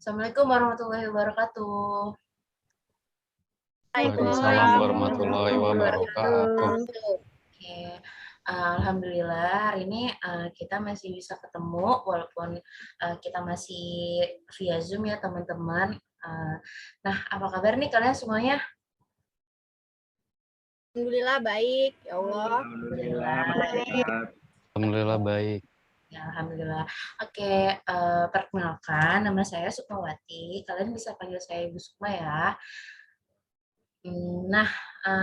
Assalamualaikum warahmatullahi wabarakatuh. Waalaikumsalam warahmatullahi wabarakatuh. Oke, alhamdulillah hari ini kita masih bisa ketemu walaupun kita masih via Zoom ya teman-teman. Nah, apa kabar nih kalian semuanya? Alhamdulillah baik, ya Allah. Alhamdulillah baik. Ya, alhamdulillah. Oke, perkenalkan nama saya Sukmawati. Kalian bisa panggil saya Ibu Sukma ya. Nah,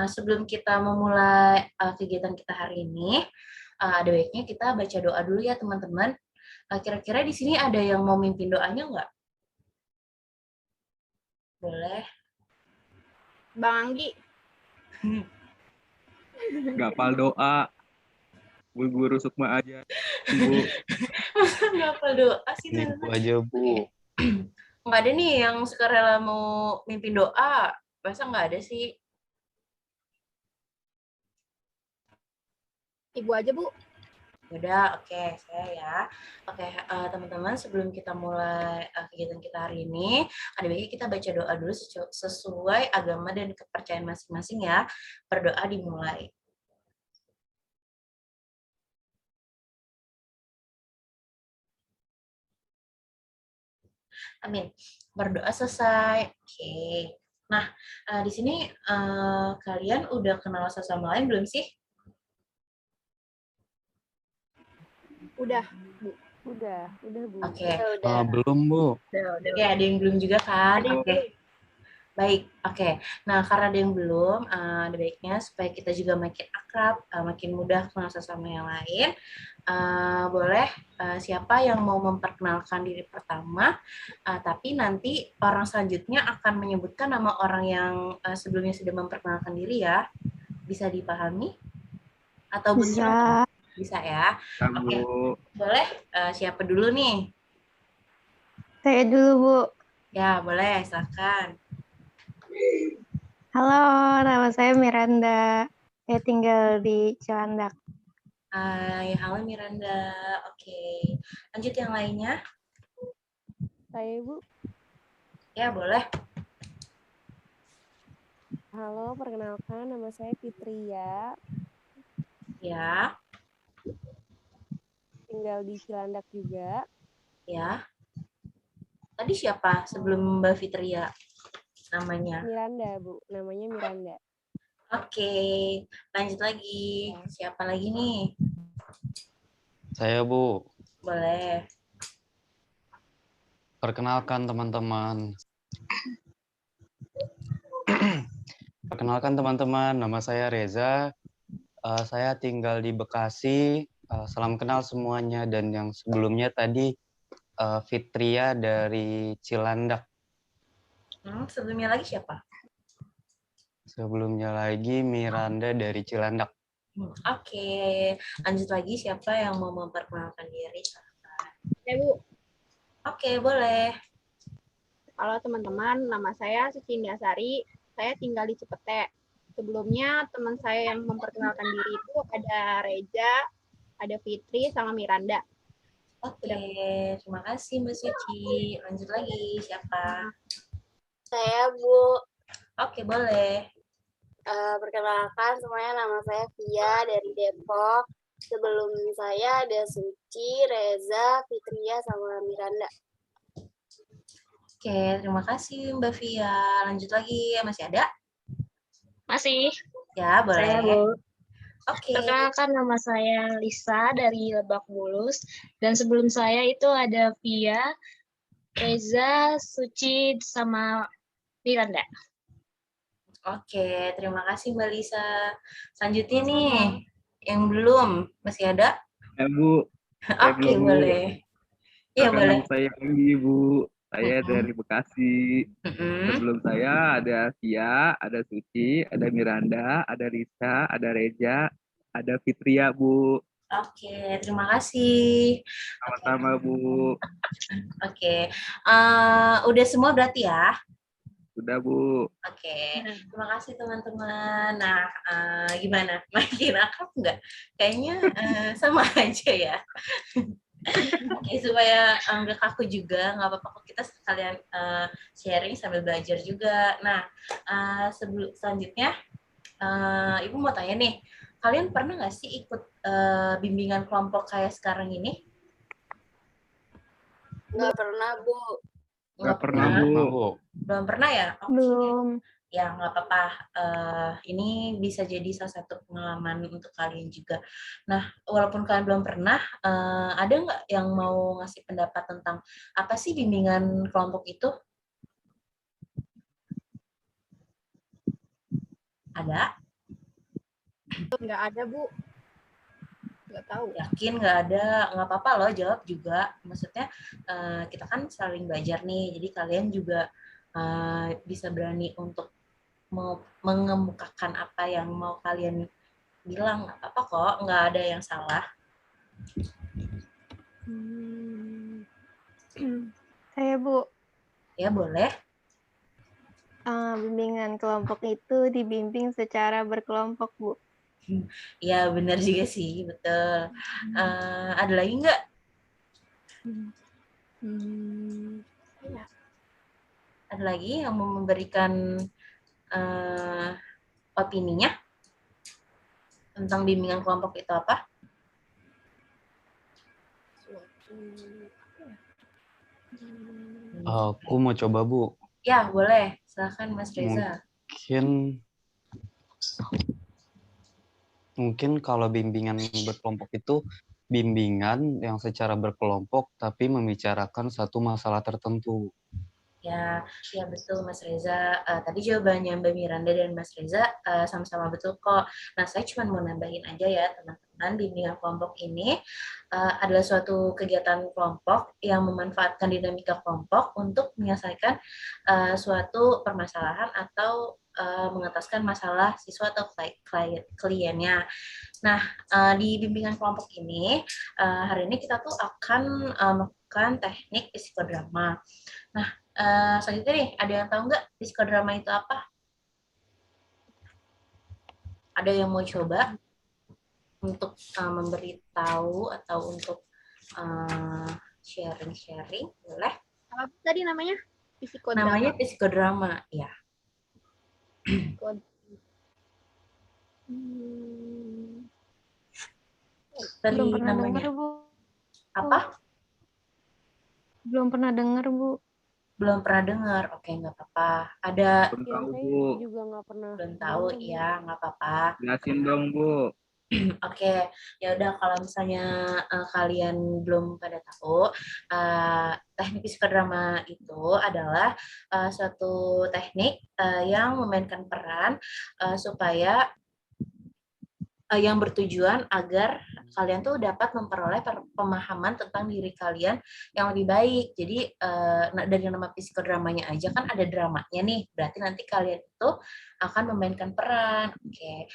sebelum kita memulai kegiatan kita hari ini, ada baiknya kita baca doa dulu ya teman-teman. Kira-kira di sini ada yang mau mimpin doanya nggak? Boleh. Bang Anggi. Nggak hafal doa. Bu Guru Sukma aja. Bu. Nggak hafal doa sih. Ibu aja, Bu. Nggak ada nih yang sukarela mau mimpin doa. Masa nggak ada sih? Ibu aja, Bu. Udah, oke, saya ya. Oke, teman-teman, sebelum kita mulai kegiatan kita hari ini, ada baiknya kita baca doa dulu sesuai agama dan kepercayaan masing-masing ya. Berdoa dimulai. Amin. Berdoa selesai. Oke. Nah, di sini kalian udah kenal satu sama lain belum sih? Udah, Bu. Udah, Bu. Oke. Belum, Bu. Oke, ada yang belum juga kan? Oke. Baik, oke. Nah, karena ada yang belum, ada baiknya supaya kita juga makin akrab, makin mudah kenal sesama yang lain. Boleh siapa yang mau memperkenalkan diri pertama, tapi nanti orang selanjutnya akan menyebutkan nama orang yang sebelumnya sudah memperkenalkan diri ya. Bisa dipahami? Atau Bisa. Bisa ya. Oke. Bu. Boleh siapa dulu nih? Saya dulu, Bu. Ya, boleh. Silakan. Halo, nama saya Miranda. Saya tinggal di Cilandak. Ya, halo Miranda. Oke. Lanjut yang lainnya. Saya, Bu. Ya, boleh. Halo, perkenalkan nama saya Fitria. Ya. Tinggal di Cilandak juga. Ya. Tadi siapa sebelum Mbak Fitria namanya? Miranda, Bu. Namanya Miranda. Oke. Lanjut lagi. Siapa lagi nih? Saya, Bu. Boleh. Perkenalkan teman-teman. Perkenalkan teman-teman, nama saya Reza. Saya tinggal di Bekasi. Salam kenal semuanya. Dan yang sebelumnya tadi Fitria dari Cilandak. Sebelumnya lagi siapa? Sebelumnya lagi Miranda dari Cilandak. Oke. Lanjut lagi siapa yang mau memperkenalkan diri? Ya, Bu. Oke, boleh. Halo teman-teman, nama saya Suci Indah-Sari. Saya tinggal di Cipete. Sebelumnya teman saya yang memperkenalkan diri itu ada Reza, ada Fitri, sama Miranda. Oke, terima kasih Mbak Suci. Lanjut lagi, siapa? Saya, Bu. Oke, boleh. Perkenalkan semuanya, nama saya Via dari Depok. Sebelum saya ada Suci, Reza, Fitria, sama Miranda. Oke, terima kasih Mbak Via. Lanjut lagi, masih ada? Masih. Ya, boleh. Saya, Bu. Oke. Perkenalkan nama saya Lisa dari Lebak Bulus. Dan sebelum saya itu ada Via, Reza, Suci, sama Miranda. Oke, terima kasih Mbak Lisa. Selanjutnya nih, yang belum, masih ada? Ya, Bu. Oke, boleh. Iya, boleh. Saya lagi, Bu. Saya dari Bekasi. Sebelum saya ada Via, ada Suci, ada Miranda, ada Lisa, ada Reza, ada Fitria, Bu. Oke, terima kasih. Sama-sama, Bu. Oke, udah semua berarti ya? Sudah, Bu. Oke, terima kasih teman-teman. Nah, gimana? Makin akrab nggak? Kayaknya sama aja ya. Oke, supaya nggak kaku juga, nggak apa-apa kok kita sekalian sharing sambil belajar juga. Nah, selanjutnya Ibu mau tanya nih, kalian pernah nggak sih ikut bimbingan kelompok kayak sekarang ini? Nggak pernah, Bu. Nggak pernah, Belum Bu. pernah, Bu. Belum pernah ya? Oke. Belum. Ya, nggak apa-apa. Ini bisa jadi salah satu pengalaman untuk kalian juga. Nah, walaupun kalian belum pernah, ada nggak yang mau ngasih pendapat tentang apa sih bimbingan kelompok itu? Ada? Nggak ada, Bu. Nggak tahu. Yakin nggak ada? Nggak apa-apa loh, jawab juga. Maksudnya kita kan saling belajar nih, jadi kalian juga bisa berani untuk mengemukakan apa yang mau kalian bilang. Nggak apa-apa kok, nggak ada yang salah. Saya, Bu, Ya boleh. bimbingan kelompok itu dibimbing secara berkelompok, Bu. Ya benar juga sih, betul. Ada lagi nggak? Ada lagi yang mau memberikan opininya tentang bimbingan kelompok itu apa? Aku mau coba, Bu. Ya boleh, silakan Mas Reza. Mungkin kalau bimbingan berkelompok itu bimbingan yang secara berkelompok tapi membicarakan satu masalah tertentu. Ya betul Mas Reza. Tadi jawabannya Mbak Miranda dan Mas Reza sama-sama betul kok. Nah, saya cuma mau nambahin aja ya teman-teman, bimbingan kelompok ini adalah suatu kegiatan kelompok yang memanfaatkan dinamika kelompok untuk menyelesaikan suatu permasalahan atau mengataskan masalah siswa atau kliennya. Nah, di bimbingan kelompok ini, hari ini kita tuh akan melakukan teknik psikodrama. Nah, selanjutnya nih, ada yang tahu nggak psikodrama itu apa? Ada yang mau coba untuk memberitahu atau untuk sharing-sharing? Boleh? Apa tadi namanya? Psikodrama. Namanya psikodrama, ya. Tadi Belum pernah namanya dengar, Bu. apa? Belum pernah dengar, Bu. Belum pernah dengar. Oke, nggak apa-apa. Ada Belum tahu, Saya Bu. juga nggak pernah. belum tahu ya, nggak apa-apa. Jelasin dong, Bu. Oke, ya udah kalau misalnya kalian belum pada tahu, teknik psikodrama itu adalah suatu teknik yang memainkan peran supaya yang bertujuan agar kalian tuh dapat memperoleh pemahaman tentang diri kalian yang lebih baik. Jadi dari nama psikodramanya aja kan ada dramanya nih, berarti nanti kalian itu akan memainkan peran. Oke,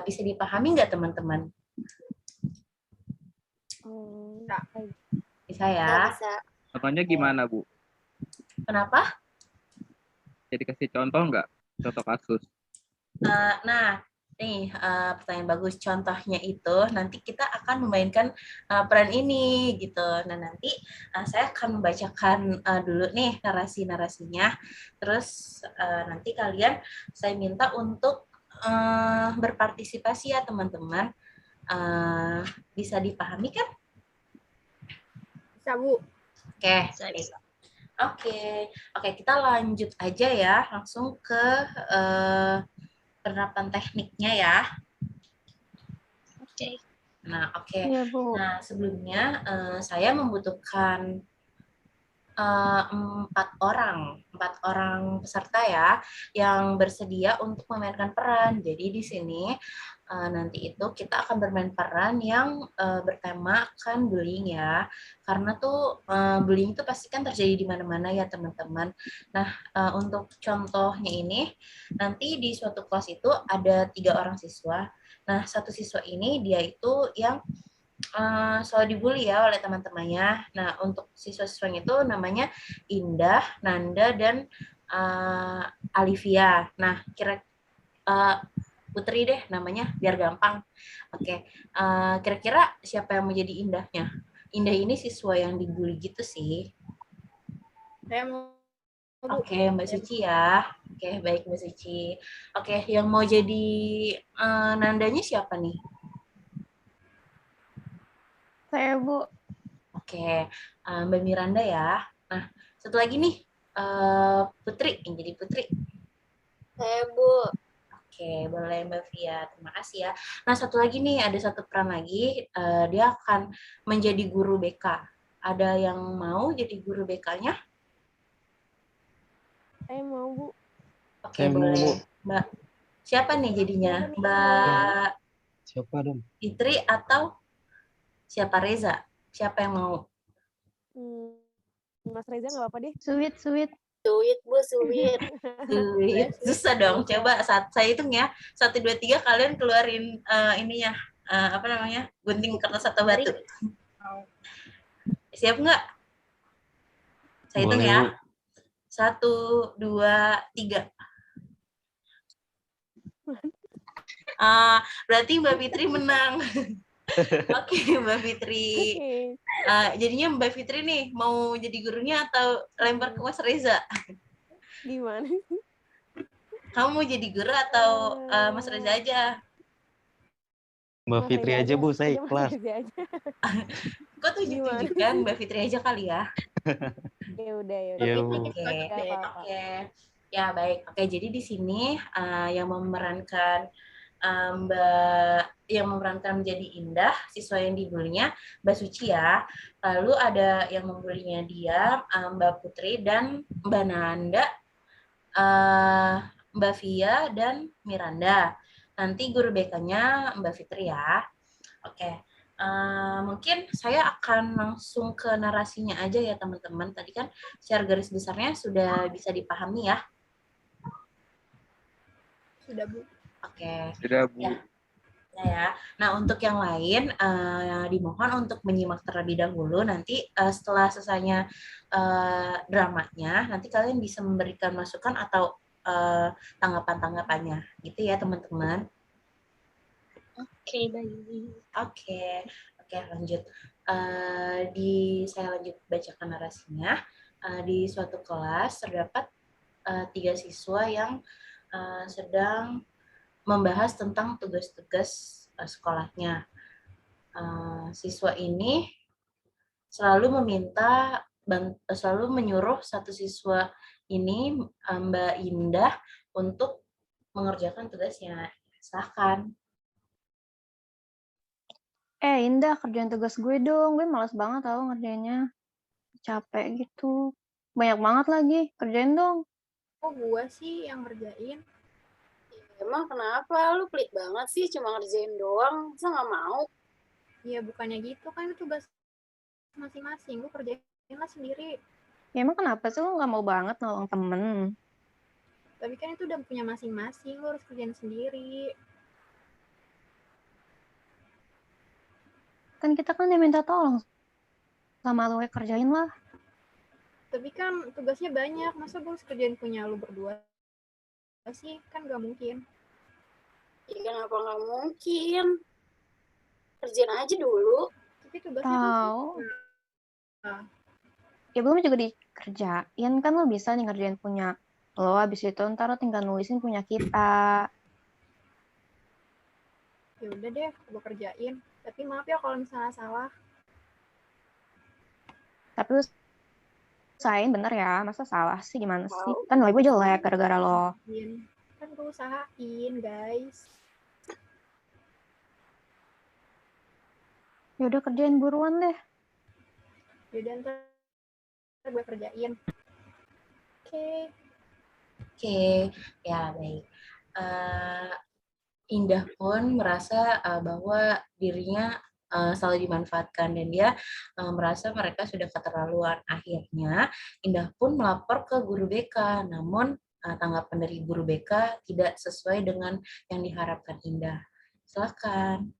bisa dipahami nggak teman-teman? Bisa ya? Bisa. Contohnya gimana, Bu? Kenapa? Jadi kasih contoh nggak? Contoh kasus. Nah, nih pertanyaan bagus. Contohnya itu nanti kita akan memainkan peran ini gitu. Nah, nanti saya akan membacakan dulu nih narasi-narasinya. Terus nanti kalian saya minta untuk berpartisipasi ya teman-teman. Bisa dipahami kan? Bisa, Bu. Oke. Bisa. Oke, kita lanjut aja ya, langsung ke penerapan tekniknya ya. Oke. Nah, oke. Iya, Bu. Nah, sebelumnya saya membutuhkan 4 orang peserta ya yang bersedia untuk memainkan peran. Jadi di sini nanti itu kita akan bermain peran yang bertemakan bullying ya. Karena tuh bullying itu pasti kan terjadi di mana-mana ya teman-teman. Nah, untuk contohnya ini nanti di suatu kelas itu ada 3 orang siswa. Nah, satu siswa ini dia itu yang selalu dibully ya oleh teman-temannya. Nah, untuk siswa-siswanya itu namanya Indah, Nanda, dan Alivia. Nah, Putri deh namanya, biar gampang. Oke, kira-kira siapa yang mau jadi Indahnya? Indah ini siswa yang dibully gitu sih. Saya mau Bu. Oke, Mbak Suci ya. Oke, baik Mbak Suci. Oke, yang mau jadi nandanya siapa nih? Saya, Bu. Oke, Mbak Miranda ya. Nah, satu lagi nih, Putri, yang jadi Putri. Saya, Bu. Oke, boleh Mbak Via. Terima kasih ya. Nah, satu lagi nih, ada satu peran lagi. Dia akan menjadi guru BK. Ada yang mau jadi guru BK-nya? Saya mau, Bu. Oke, Saya mau, Bu. boleh. Mbak, siapa nih jadinya? Siapa nih? Mbak Siapa dong? Fitri atau siapa Reza? Siapa yang mau? Mas Reza nggak apa-apa deh. Sweet. Sweet, Bu, sweet. Duit. Susah dong. Coba saat saya hitung ya. 1, 2, 3 kalian keluarin ininya. Apa namanya? Gunting kertas atau batu. Siap nggak? Saya hitung Boleh, ya. Bu. 1, 2, 3. Berarti Mbak Fitri menang. Oke, Mbak Fitri. Jadinya Mbak Fitri nih mau jadi gurunya atau lempar ke Mas Reza? Gimana? Kamu mau jadi guru atau Mas Reza aja? Mbak Mas Fitri Reza aja, Bu. Saya Mas ikhlas. Reza aja. Kok tunjuk-tunjuk kan Mbak Fitri aja kali ya? Ya udah. Iya, Bu. Oke. Nggak apa-apa. Oke. Ya, baik. Oke, jadi di sini yang memerankan yang memerankan menjadi Indah, siswa yang dibulinya Mbak Suci ya. Lalu ada yang membulinya dia, Mbak Putri dan Mbak Nanda, Mbak Via dan Miranda. Nanti guru BK-nya Mbak Fitri ya. Oke. Mungkin saya akan langsung ke narasinya aja ya teman-teman. Tadi kan secara garis besarnya sudah bisa dipahami ya. Sudah, Bu. Oke. Sudah, Bu. Ya. Nah, untuk yang lain dimohon untuk menyimak terlebih dahulu. Nanti setelah selesainya dramanya, nanti kalian bisa memberikan masukan atau tanggapan-tanggapannya, gitu ya teman-teman. Oke, baik. Oke, lanjut. Saya lanjut bacakan narasinya. Di suatu kelas terdapat 3 siswa yang sedang membahas tentang tugas-tugas sekolahnya. Siswa ini selalu menyuruh satu siswa ini, Mbak Indah, untuk mengerjakan tugasnya. Silakan. Indah, kerjain tugas gue dong. Gue malas banget tau ngerjainnya. Capek gitu. Banyak banget lagi. Kerjain dong. Kok gue sih yang ngerjain? Emang kenapa? Lu pelit banget sih, cuma ngerjain doang. Masa nggak mau? Ya bukannya gitu, kan itu tugas masing-masing. Gue kerjain lah sendiri. Ya emang kenapa sih lo gak mau banget nolong temen? Tapi kan itu udah punya masing-masing. Lo harus kerjain sendiri. Kan kita kan yang minta tolong sama lo, kerjain lah. Tapi kan tugasnya banyak. Masa gue harus kerjain punya lo berdua sih? Kan gak mungkin. Ya kenapa nggak mungkin? Kerjain aja dulu. Tapi tugasnya Tahu. kan Ya belum juga dikerjain, kan lo bisa nih ngerjain punya lo, habis itu ntar lo tinggal nulisin punya kita. ya udah deh, gue kerjain. Tapi maaf ya kalau misalnya salah. Tapi lo usahain bener ya, masa salah sih, gimana sih? Kan nilai gue jelek gara-gara lo. Kan gue usahain, guys. Ya udah kerjain buruan deh. Yaudah ntar gue kerjain. Oke, ya baik. Indah pun merasa bahwa dirinya selalu dimanfaatkan dan dia merasa mereka sudah keterlaluan. Akhirnya Indah pun melapor ke guru BK, namun tanggapan dari guru BK tidak sesuai dengan yang diharapkan Indah. Silakan.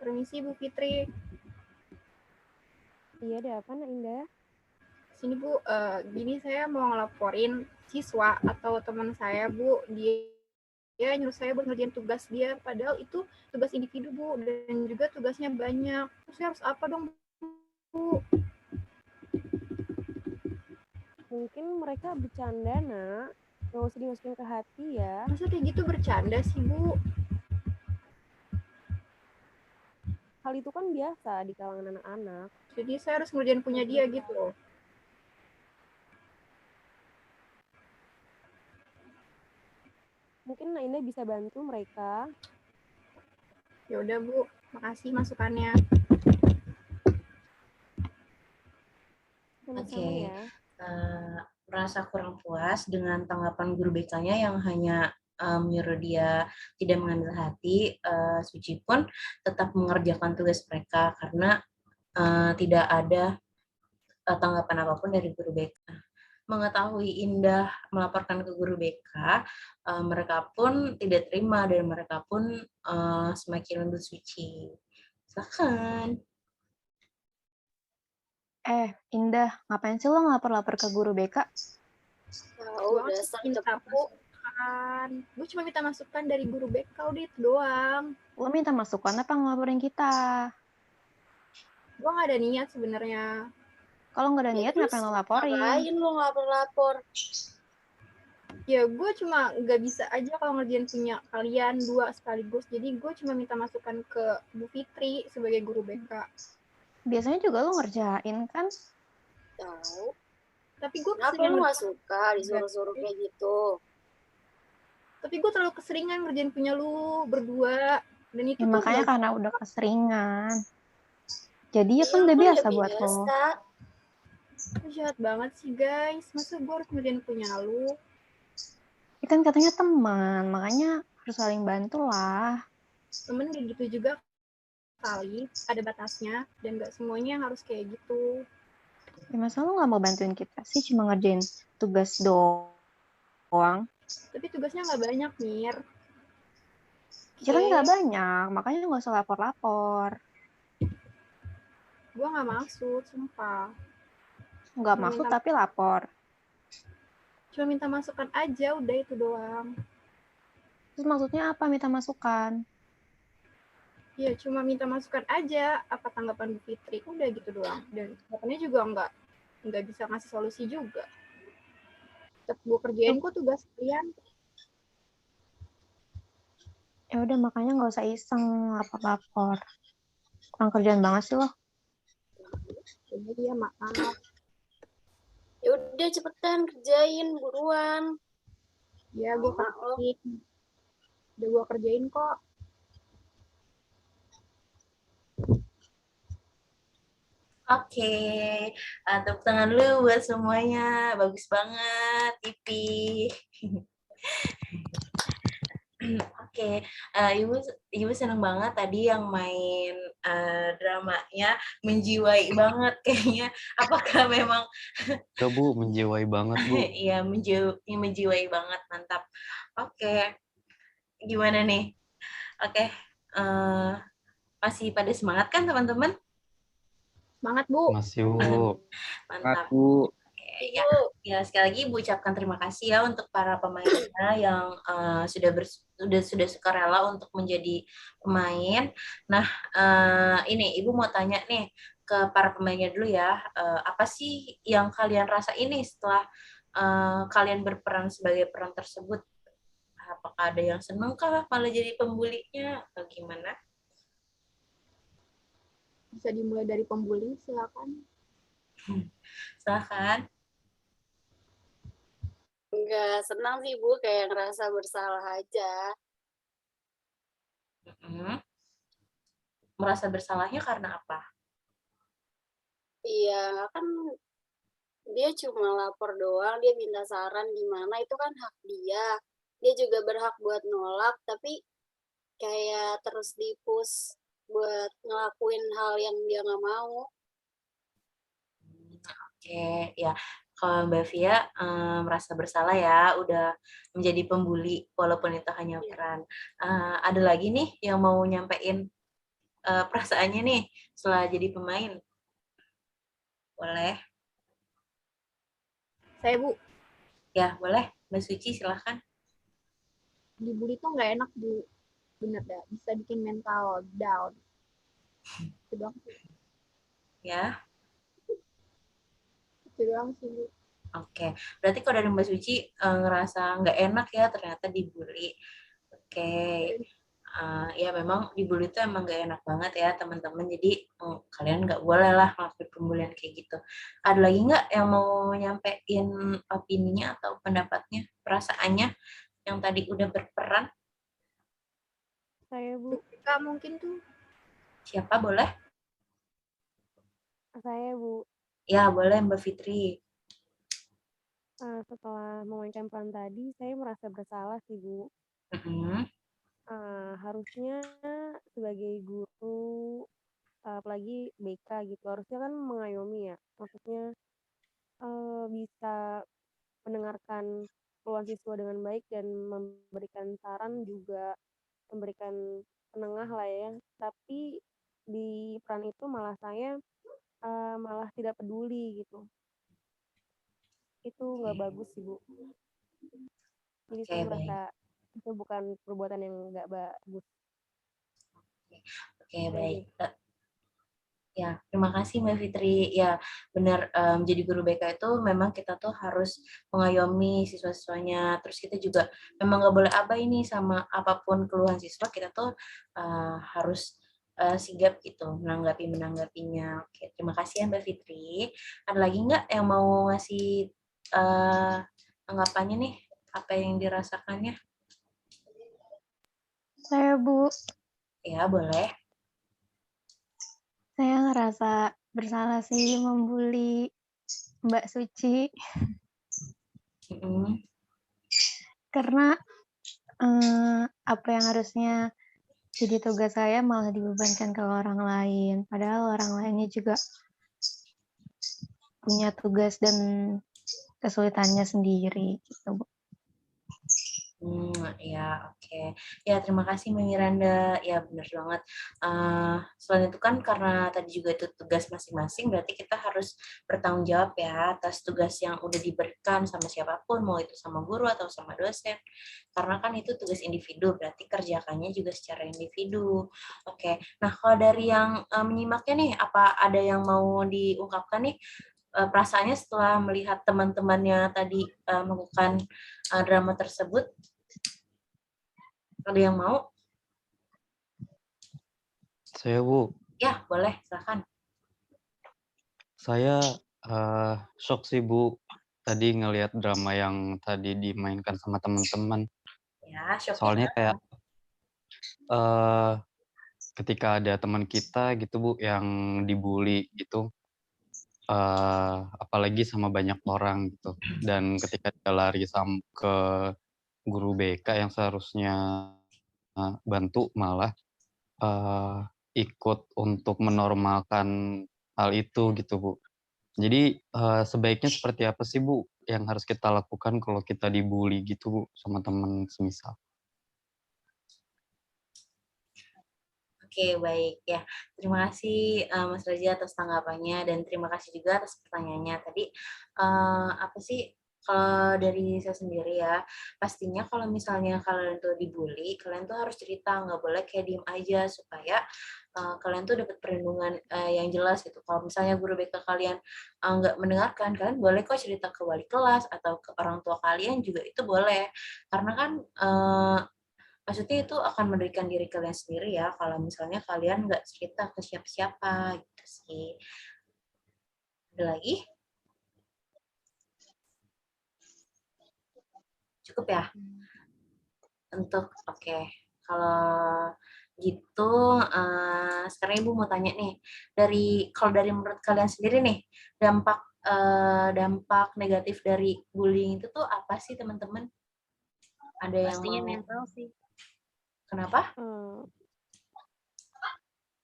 Permisi Bu Fitri. Iya, ada apa nak Indah? Sini Bu, gini saya mau ngelaporin siswa atau teman saya Bu, dia dia nyuruh saya buat ngerjain tugas dia, padahal itu tugas individu, Bu, dan juga tugasnya banyak. Terus saya harus apa dong, Bu? Mungkin mereka bercanda, Nak. Nggak usah dimasukin ke hati ya. Masa kayak gitu bercanda sih, Bu? Hal itu kan biasa di kalangan anak-anak. Jadi saya harus ngerjain punya dia gitu loh. Mungkin Nak Indah bisa bantu mereka. Ya udah, Bu. Makasih masukannya. Sama-sama Oke. ya. Merasa kurang puas dengan tanggapan guru BK-nya yang hanya menyuruh dia tidak mengambil hati, Suci pun tetap mengerjakan tugas mereka karena tidak ada tanggapan apapun dari guru BK. Mengetahui Indah melaporkan ke guru BK, mereka pun tidak terima dan mereka pun semakin lembut Suci. Silakan. Indah, ngapain sih lo ngelapor-lapor ke guru BK? Gua kan minta masukan. Gue cuma minta masukan dari guru BK udah itu doang. Lo minta masukan apa ngelaporin kita? Gue gak ada niat sebenarnya. Kalau nggak ada niat, ngapain lo laporin? Ngapain lo ngelapor-lapor? Ya gue cuma gak bisa aja kalau ngerjain punya kalian dua sekaligus. Jadi gue cuma minta masukan ke Bu Fitri sebagai guru BK. Biasanya juga lo ngerjain kan? Tahu. Tapi gue Kenapa keseringan lo gak suka disuruh-suruh kayak gitu? Tapi gue terlalu keseringan ngerjain punya lu berdua. Dan itu Ya, tuh makanya gak- karena udah keseringan. Jadi ya kan Iya, udah kan biasa udah buat lo. biasa. Lu jahat banget sih guys. Masa gue harus ngerjain punya lu? Ya kan katanya teman, makanya harus saling bantu lah. Temen kayak gitu juga kali. Ada batasnya. Dan gak semuanya harus kayak gitu. Ya masa lo nggak mau bantuin kita sih, cuma ngerjain tugas doang? Tapi tugasnya gak banyak, Mir. Ya kan nggak banyak, makanya nggak usah lapor-lapor. Gue gak maksud, sumpah. Nggak Cuma maksud minta- tapi lapor. Cuma minta masukan aja, udah itu doang. Terus maksudnya apa minta masukan? Ya cuma minta masukan aja apa tanggapan Bu Fitri, udah gitu doang. Dan tanggapannya juga nggak bisa ngasih solusi juga. Tetap gue kerjain kok tugas kalian. Ya udah, makanya nggak usah iseng lapor-lapor. Kurang kerjaan banget sih lo. Jadi dia maaf. Ya udah cepetan kerjain buruan. Ya gue kerjain. Udah gue kerjain kok. Oke, tepuk tangan dulu buat semuanya. Bagus banget, Ipi. Oke, Ibu seneng banget tadi yang main dramanya menjiwai banget kayaknya. Apakah memang? Ya Bu, menjiwai banget Bu. Iya, menjiwai banget, mantap. Oke, gimana nih? Oke, masih pada semangat kan teman-teman? Semangat Bu. Masih Bu. Mantap. Aku Ya, sekali lagi Ibu ucapkan terima kasih ya untuk para pemainnya yang sudah sukarela untuk menjadi pemain. Nah, ini Ibu mau tanya nih ke para pemainnya dulu ya. Apa sih yang kalian rasa ini setelah kalian berperan sebagai peran tersebut? Apakah ada yang seneng kah malah jadi pembulinya atau gimana? Bisa dimulai dari pembuli, silakan. Silakan. Enggak senang sih Bu, kayak ngerasa bersalah aja. Merasa bersalahnya karena apa? Iya, kan dia cuma lapor doang, dia minta saran gimana, itu kan hak dia. Dia juga berhak buat nolak, tapi kayak terus di-push buat ngelakuin hal yang dia nggak mau. Oke, ya. Kalau Mbak Via merasa bersalah ya, udah menjadi pembuli walaupun itu hanya peran. Ada lagi nih yang mau nyampein perasaannya nih setelah jadi pemain? Boleh? Saya Bu. Ya, boleh. Mbak Suci, silahkan. dibully tuh nggak enak Bu, bener dah, bisa bikin mental down. Itu doang, Ya. itu doang sih Bu. Oke, berarti kalau dari Mbak Suci ngerasa nggak enak ya ternyata dibully. Oke, ya memang dibully itu emang nggak enak banget ya teman-teman. Jadi kalian nggak boleh lah ngelakuin pembulian kayak gitu. Ada lagi nggak yang mau nyampein opininya atau pendapatnya, perasaannya yang tadi udah berperan? Saya Bu, Kak mungkin tuh. Siapa boleh? saya Bu. Ya boleh Mbak Fitri. Setelah memainkan peran tadi, saya merasa bersalah sih Bu. Mm-mm. Harusnya sebagai guru, apalagi BK gitu, harusnya kan mengayomi ya. Maksudnya bisa mendengarkan keluhan siswa dengan baik dan memberikan saran juga memberikan penengah lah ya. Tapi di peran itu malah saya malah tidak peduli gitu. Itu nggak bagus sih Bu. Jadi saya Oke, merasa baik. itu bukan perbuatan yang nggak bagus. Oke, baik. Ya, terima kasih Mbak Fitri. Ya, benar, jadi guru BK itu memang kita tuh harus mengayomi siswa-siswanya. Terus kita juga memang nggak boleh abai nih sama apapun keluhan siswa, kita tuh harus sigap gitu menanggapinya. Oke, terima kasih ya Mbak Fitri. Ada lagi nggak yang mau ngasih anggapannya nih, apa yang dirasakannya? Saya Bu, Ya, boleh. saya ngerasa bersalah sih membuli Mbak Suci karena apa yang harusnya jadi tugas saya malah dibebankan ke orang lain. Padahal orang lainnya juga punya tugas dan kesulitannya sendiri gitu Bu. Ya, oke. Ya, terima kasih Mbak Miranda. Ya, benar banget. Selain itu kan karena tadi juga itu tugas masing-masing, berarti kita harus bertanggung jawab ya atas tugas yang udah diberikan sama siapapun, mau itu sama guru atau sama dosen. Karena kan itu tugas individu, berarti kerjakannya juga secara individu. Oke. Nah, kalau dari yang menyimaknya nih, apa ada yang mau diungkapkan nih? Perasaannya setelah melihat teman-temannya tadi melakukan drama tersebut? Ada yang mau? Saya Bu, Ya, boleh, silakan. saya shock sih Bu. Tadi ngelihat drama yang tadi dimainkan sama teman-teman. Ya, shocknya Soalnya kenapa? kayak ketika ada teman kita gitu Bu yang dibully gitu, apalagi sama banyak orang gitu. Dan ketika dia lari ke guru BK yang seharusnya bantu malah ikut untuk menormalkan hal itu gitu Bu. Jadi sebaiknya seperti apa sih Bu yang harus kita lakukan kalau kita dibully gitu Bu sama teman semisal? Oke, baik ya. Terima kasih Mas Raja atas tanggapannya dan terima kasih juga atas pertanyaannya. Tadi apa sih kalau dari saya sendiri ya, pastinya kalau misalnya kalian tuh dibully, kalian tuh harus cerita, nggak boleh kayak diem aja supaya kalian tuh dapat perlindungan yang jelas gitu. Kalau misalnya guru BK kalian nggak mendengarkan, kalian boleh kok cerita ke wali kelas atau ke orang tua kalian juga itu boleh. Karena kan maksudnya itu akan merugikan diri kalian sendiri ya kalau misalnya kalian nggak cerita ke siapa-siapa gitu sih. Ada lagi? Cukup ya? Oke. Kalau gitu, sekarang Ibu mau tanya nih, kalau dari menurut kalian sendiri nih, dampak negatif dari bullying itu tuh apa sih teman-teman? Ada yang Pastinya mau? mental sih. Kenapa?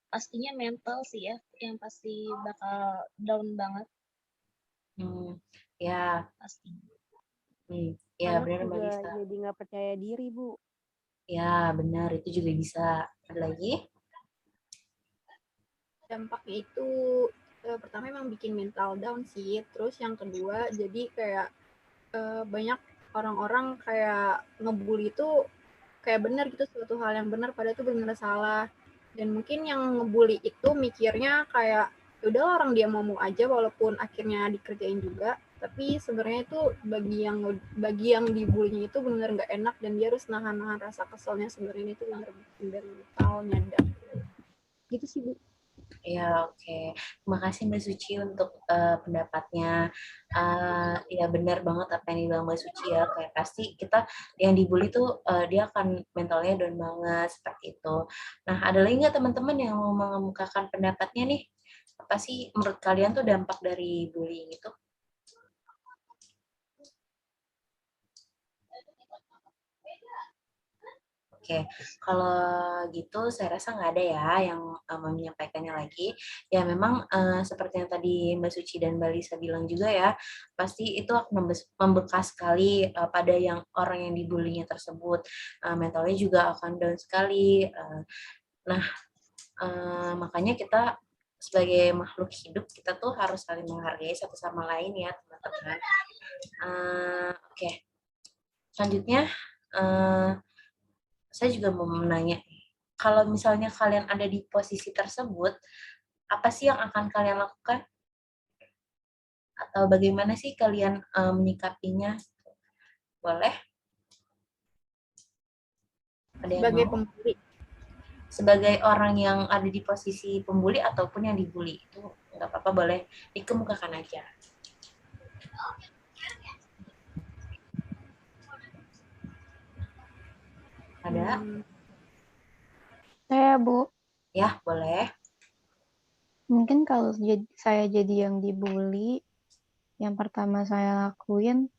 Pastinya mental sih ya, yang pasti bakal down banget. Ya. Pasti. Ya, Anak benar Mbak juga Lisa. jadi nggak percaya diri Bu. Ya, benar. Itu juga bisa. Ada lagi? Dampaknya itu pertama emang bikin mental down sih. Terus yang kedua jadi kayak banyak orang-orang kayak ngebully itu kayak benar gitu, suatu hal yang benar padahal itu benar salah. Dan mungkin yang ngebully itu mikirnya kayak udah orang dia mau aja walaupun akhirnya dikerjain juga, tapi sebenarnya itu bagi yang dibulinya itu benar nggak enak dan dia harus nahan rasa keselnya, sebenarnya itu benar mental nyadar gitu sih Bu. Ya, oke. Terima kasih Mbak Suci untuk pendapatnya. Ya benar banget apa yang dibilang Mbak Suci ya. Kayak pasti kita yang dibully tuh dia akan mentalnya down banget seperti itu. Nah, ada lagi nggak teman-teman yang mau mengemukakan pendapatnya nih? Apa sih menurut kalian tuh dampak dari bullying itu? Oke, kalau gitu saya rasa nggak ada ya yang mau menyampaikannya lagi. Ya memang seperti yang tadi Mbak Suci dan Mbak Lisa bilang juga ya, pasti itu akan membekas sekali pada yang orang yang dibulinya tersebut. Mentalnya juga akan down sekali. Nah, makanya kita sebagai makhluk hidup, kita tuh harus saling menghargai satu sama lain ya, teman-teman. Oke, selanjutnya saya juga mau menanya, kalau misalnya kalian ada di posisi tersebut, apa sih yang akan kalian lakukan? Atau bagaimana sih kalian menyikapinya? Boleh? Ada yang Sebagai mau? pembuli. Sebagai orang yang ada di posisi pembuli ataupun yang dibully, itu nggak apa-apa, boleh dikemukakan aja. Ada? Saya, Bu. Ya, boleh. Mungkin kalau saya jadi yang dibully, yang pertama saya lakuin,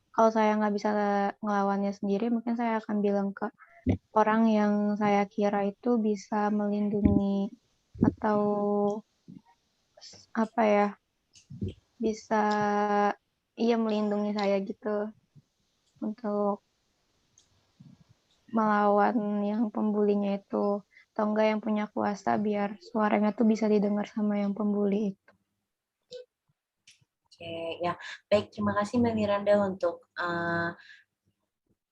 kalau saya nggak bisa ngelawannya sendiri, mungkin saya akan bilang ke orang yang saya kira itu bisa melindungi atau apa ya, bisa melindungi saya gitu untuk melawan yang pembulinya itu, atau enggak yang punya kuasa biar suaranya tuh bisa didengar sama yang pembuli itu. Oke, ya baik, terima kasih Mbak Miranda untuk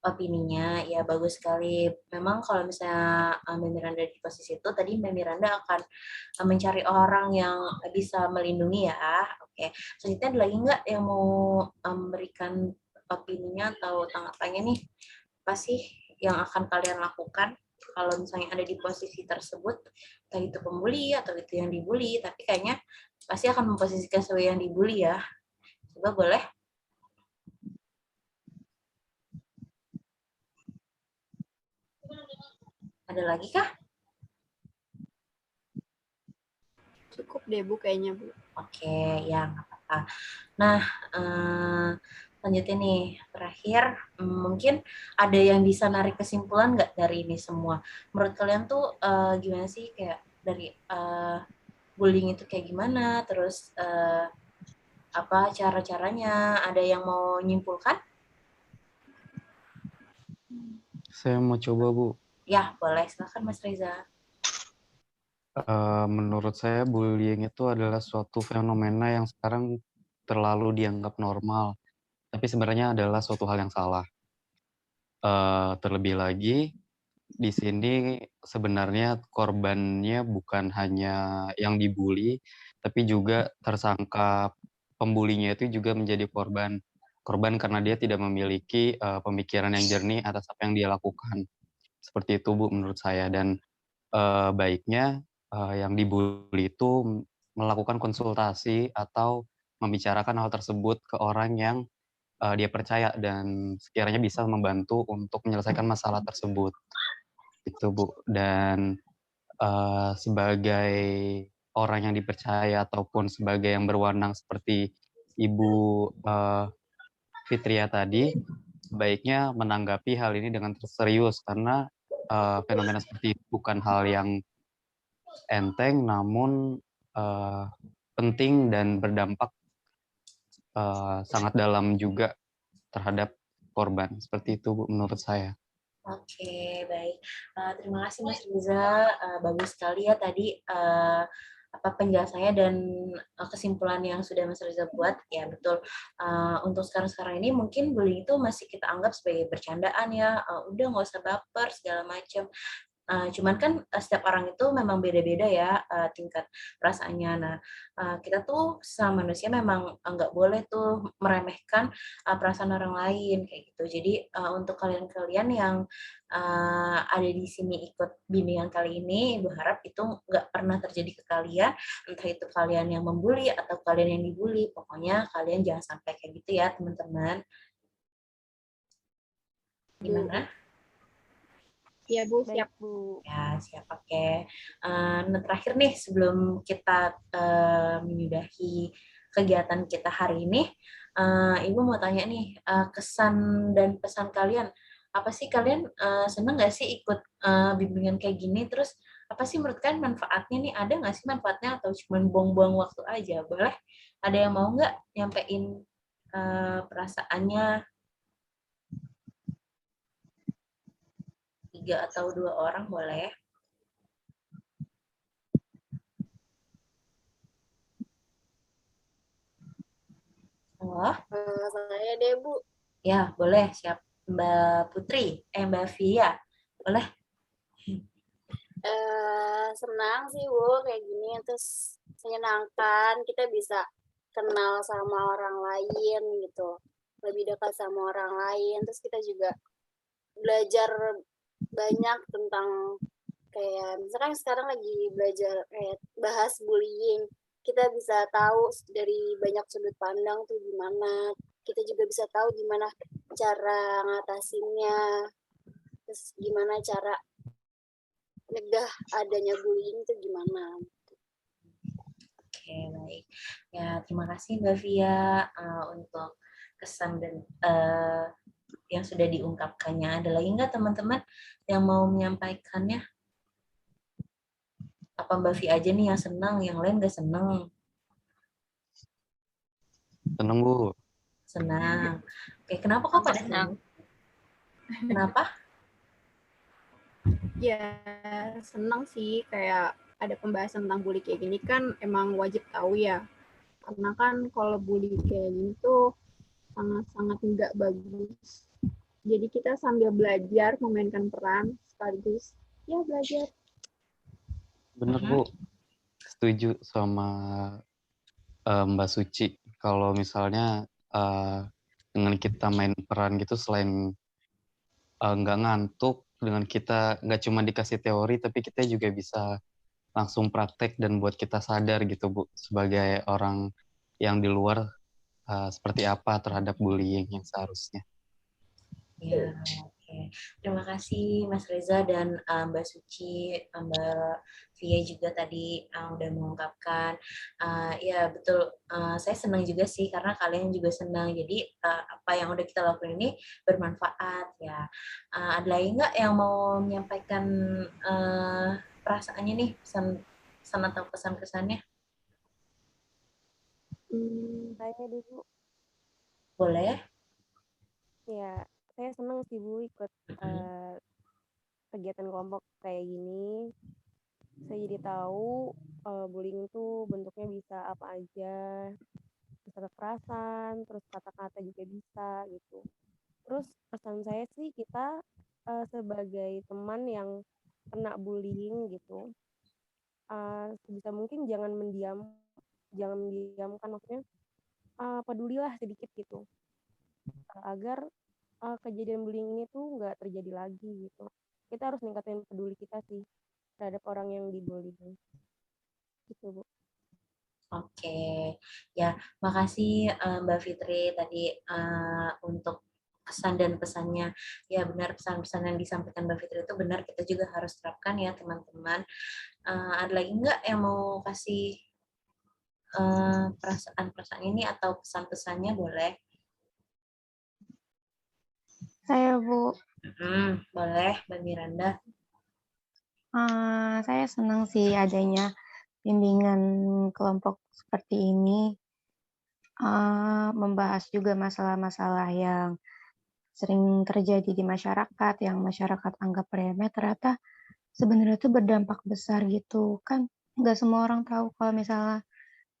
opininya. Ya bagus sekali. Memang kalau misalnya Mbak Miranda di posisi itu, tadi Mbak Miranda akan mencari orang yang bisa melindungi ya. Oke, selanjutnya ada lagi nggak yang mau memberikan opininya atau tanggapannya nih? Apa sih yang akan kalian lakukan kalau misalnya ada di posisi tersebut, entah itu pembuli atau itu yang dibully, tapi kayaknya pasti akan memposisikan sebagai yang dibully ya. Coba boleh? Ada lagi kah? Cukup deh Bu kayaknya Bu. Oke, ya nggak apa-apa. Nah, lanjutin nih, terakhir mungkin ada yang bisa narik kesimpulan nggak dari ini semua? Menurut kalian tuh gimana sih kayak dari bullying itu kayak gimana? Terus apa cara-caranya? Ada yang mau nyimpulkan? Saya mau coba, Bu. Ya, boleh. Silakan Mas Reza. Menurut saya bullying itu adalah suatu fenomena yang sekarang terlalu dianggap normal, tapi sebenarnya adalah suatu hal yang salah. Terlebih lagi, di sini sebenarnya korbannya bukan hanya yang dibully, tapi juga tersangka pembulinya itu juga menjadi korban. Korban karena dia tidak memiliki pemikiran yang jernih atas apa yang dia lakukan. Seperti itu, Bu, menurut saya. Dan baiknya yang dibully itu melakukan konsultasi atau membicarakan hal tersebut ke orang yang dia percaya dan sekiranya bisa membantu untuk menyelesaikan masalah tersebut. Itu, Bu. Dan sebagai orang yang dipercaya ataupun sebagai yang berwenang seperti Ibu Fitria tadi, baiknya menanggapi hal ini dengan serius karena fenomena seperti itu bukan hal yang enteng, namun penting dan berdampak sangat dalam juga terhadap korban. Seperti itu, Bu, menurut saya. Oke, baik. Terima kasih Mas Riza. Bagus sekali ya tadi penjelasannya dan kesimpulan yang sudah Mas Reza buat. Ya betul. Untuk sekarang-sekarang ini mungkin bullying itu masih kita anggap sebagai bercandaan ya. Udah nggak usah baper segala macam. Cuman kan setiap orang itu memang beda-beda ya tingkat perasaannya. Nah, kita tuh sama manusia memang nggak boleh tuh meremehkan perasaan orang lain kayak gitu. Jadi untuk kalian-kalian yang ada di sini ikut bimbingan kali ini, Ibu harap itu nggak pernah terjadi ke kalian, entah itu kalian yang membuli atau kalian yang dibully. Pokoknya kalian jangan sampai kayak gitu ya, teman-teman. Gimana? Iya Bu, Baik, siap. Bu. Ya, siap. Oke. Nah, terakhir nih, sebelum kita menyudahi kegiatan kita hari ini, Ibu mau tanya nih, kesan dan pesan kalian, apa sih kalian seneng nggak sih ikut bimbingan kayak gini? Terus, apa sih menurut kalian manfaatnya nih? Ada nggak sih manfaatnya atau cuma buang-buang waktu aja? Boleh? Ada yang mau nggak nyampein perasaannya? 3 atau 2 orang boleh. Halo? Saya deh Bu. Ya, boleh. Siap. Mbak Putri, Mbak Via. Boleh? Senang sih Bu kayak gini, terus menyenangkan, kita bisa kenal sama orang lain gitu, lebih dekat sama orang lain, terus kita juga belajar banyak tentang kayak misalkan sekarang lagi belajar kayak bahas bullying, kita bisa tahu dari banyak sudut pandang tuh gimana, kita juga bisa tahu gimana cara ngatasinnya, terus gimana cara megah adanya bullying itu gimana. Oke, baik. Ya, terima kasih Mbak Via untuk kesan dan yang sudah diungkapkannya. Ada lagi nggak teman-teman yang mau menyampaikannya? Apa Mbak Via aja nih yang senang, yang lain nggak senang? Seneng, Bu. Senang. Oke, kenapa kok pada senang? Kenapa? Ya, senang sih kayak ada pembahasan tentang bully kayak gini kan emang wajib tahu ya. Karena kan kalau bully kayak gini tuh sangat-sangat nggak bagus. Jadi kita sambil belajar memainkan peran sekaligus ya belajar. Bener, Bu. Setuju sama Mbak Suci. Kalau misalnya dengan kita main peran gitu, selain nggak ngantuk, dengan kita nggak cuma dikasih teori, tapi kita juga bisa langsung praktek dan buat kita sadar gitu, Bu, sebagai orang yang di luar seperti apa terhadap bullying yang seharusnya. Ya, oke. Terima kasih Mas Reza dan Mbak Suci, Mbak Via juga tadi udah mengungkapkan. Ya betul, saya senang juga sih karena kalian juga senang. Jadi apa yang udah kita lakukan ini bermanfaat ya. Ada lagi nggak yang mau menyampaikan perasaannya nih, pesan atau kesan-kesannya? Saya deh, Bu. Boleh. Ya, saya senang sih Bu ikut kegiatan kelompok kayak gini. Saya jadi tahu bullying itu bentuknya bisa apa aja, bisa kekerasan, terus kata-kata juga bisa gitu. Terus pesan saya sih kita sebagai teman yang kena bullying gitu, sebisa mungkin jangan mendiamkan, maksudnya pedulilah sedikit gitu, agar kejadian bullying ini tuh nggak terjadi lagi gitu. Kita harus ningkatin peduli kita sih terhadap orang yang dibully gitu, Bu. Oke, ya makasih Mbak Fitri tadi untuk kesan dan pesannya. Ya benar, pesan-pesan yang disampaikan Mbak Fitri itu benar, kita juga harus terapkan ya teman-teman. Ada lagi nggak yang mau kasih perasaan-perasaan ini atau pesan-pesannya boleh? Saya, Bu. Boleh, Mbak Miranda. Saya senang sih adanya bimbingan kelompok seperti ini, membahas juga masalah-masalah yang sering terjadi di masyarakat, yang masyarakat anggap remeh, ternyata sebenarnya itu berdampak besar gitu kan. nggak semua orang tahu kalau misalnya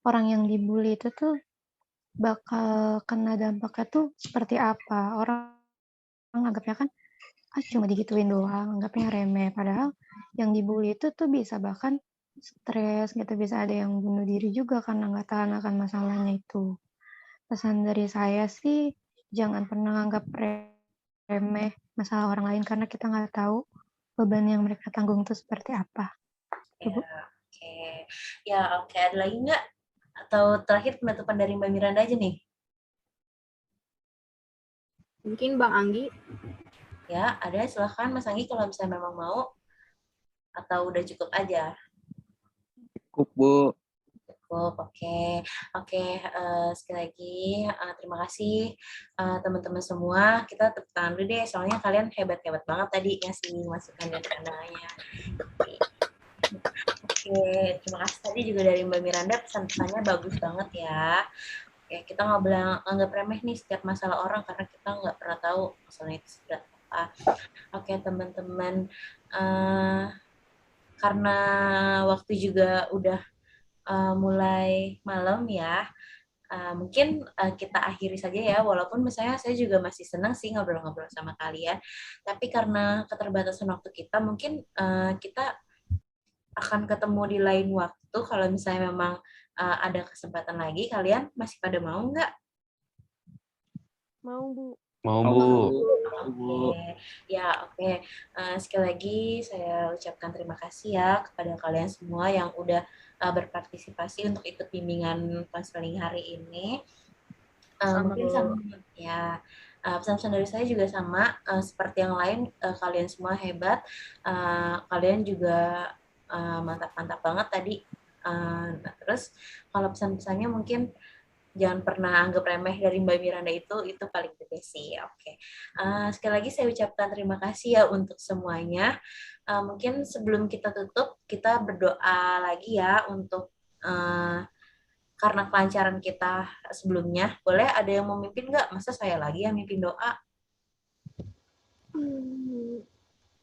orang yang dibully itu tuh bakal kena dampaknya tuh seperti apa. Orang anggapnya kan, cuma digituin doang, anggapnya remeh. Padahal yang dibully itu tuh bisa bahkan stres gitu, bisa ada yang bunuh diri juga karena nggak tahan akan masalahnya itu. Pesan dari saya sih, jangan pernah anggap remeh masalah orang lain karena kita nggak tahu beban yang mereka tanggung itu seperti apa. Ya, Bu. oke. Ya, oke. Ada lagi nggak? Atau terakhir penutupan dari Mbak Miranda aja nih? Mungkin Bang Anggi. Ya, ada. Silahkan Mas Anggi kalau misalnya memang mau. Atau udah cukup aja? Cukup, Bu. Cukup, oke. Oke, sekali lagi terima kasih teman-teman semua. Kita tepuk tangan dulu deh, soalnya kalian hebat-hebat banget tadi ngasih masukan dan pandangannya. Oke, terima kasih tadi juga dari Mbak Miranda, pesan-pesannya bagus banget ya. Oke, kita nggak boleh anggap remeh nih setiap masalah orang karena kita nggak pernah tahu masalahnya itu seberat apa. Oke, teman-teman, karena waktu juga udah mulai malam ya, mungkin kita akhiri saja ya, walaupun misalnya saya juga masih senang sih ngobrol-ngobrol sama kalian, tapi karena keterbatasan waktu kita, mungkin kita akan ketemu di lain waktu. Kalau misalnya memang ada kesempatan lagi, kalian masih pada mau nggak? Mau, Bu. Mau, Bu. Oke, ya oke. Sekali lagi saya ucapkan terima kasih ya kepada kalian semua yang udah berpartisipasi untuk ikut bimbingan konseling hari ini. Mungkin sama ya, pesan-pesan dari saya juga sama seperti yang lain. Kalian semua hebat, kalian juga mantap-mantap banget tadi. Nah, terus kalau pesan-pesannya mungkin jangan pernah anggap remeh dari Mbak Miranda itu paling gede sih. Oke. Sekali lagi saya ucapkan terima kasih ya untuk semuanya. Mungkin sebelum kita tutup, kita berdoa lagi ya untuk karena kelancaran kita sebelumnya. Boleh ada yang mau mimpin nggak? Masa saya lagi yang mimpin doa?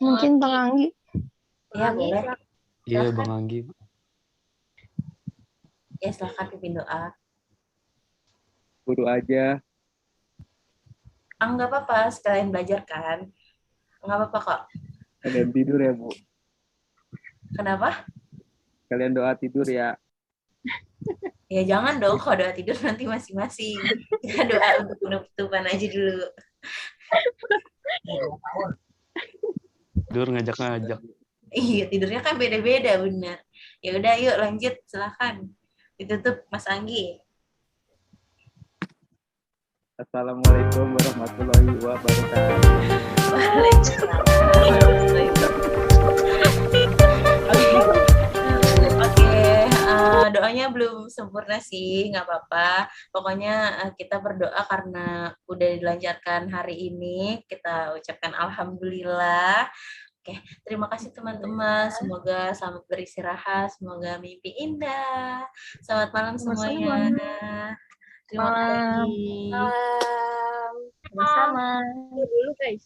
Mungkin Bang Anggi. Ya, boleh. Iya, Bang Anggi. Ya, silahkan pimpin doa. Guru aja. Nggak apa-apa, sekalian belajar kan. Nggak apa-apa kok. Kalian tidur ya, Bu. Kenapa? Kalian doa tidur ya. Ya jangan dong, kalau doa tidur nanti masing-masing. Kita doa untuk penutupan aja dulu. Tidur ngajak-ngajak. Iya, tidurnya kan beda-beda, benar. Ya udah, yuk lanjut, silakan. Ditutup, Mas Anggi. Assalamualaikum warahmatullahi wabarakatuh. Waalaikumsalam. Oke, doanya belum sempurna sih, nggak apa-apa. Pokoknya kita berdoa karena udah dilancarkan hari ini. Kita ucapkan alhamdulillah. Oke, terima kasih teman-teman. Semoga selamat beristirahat, semoga mimpi indah. Selamat malam semuanya. Terima kasih. Sama. Dulu guys.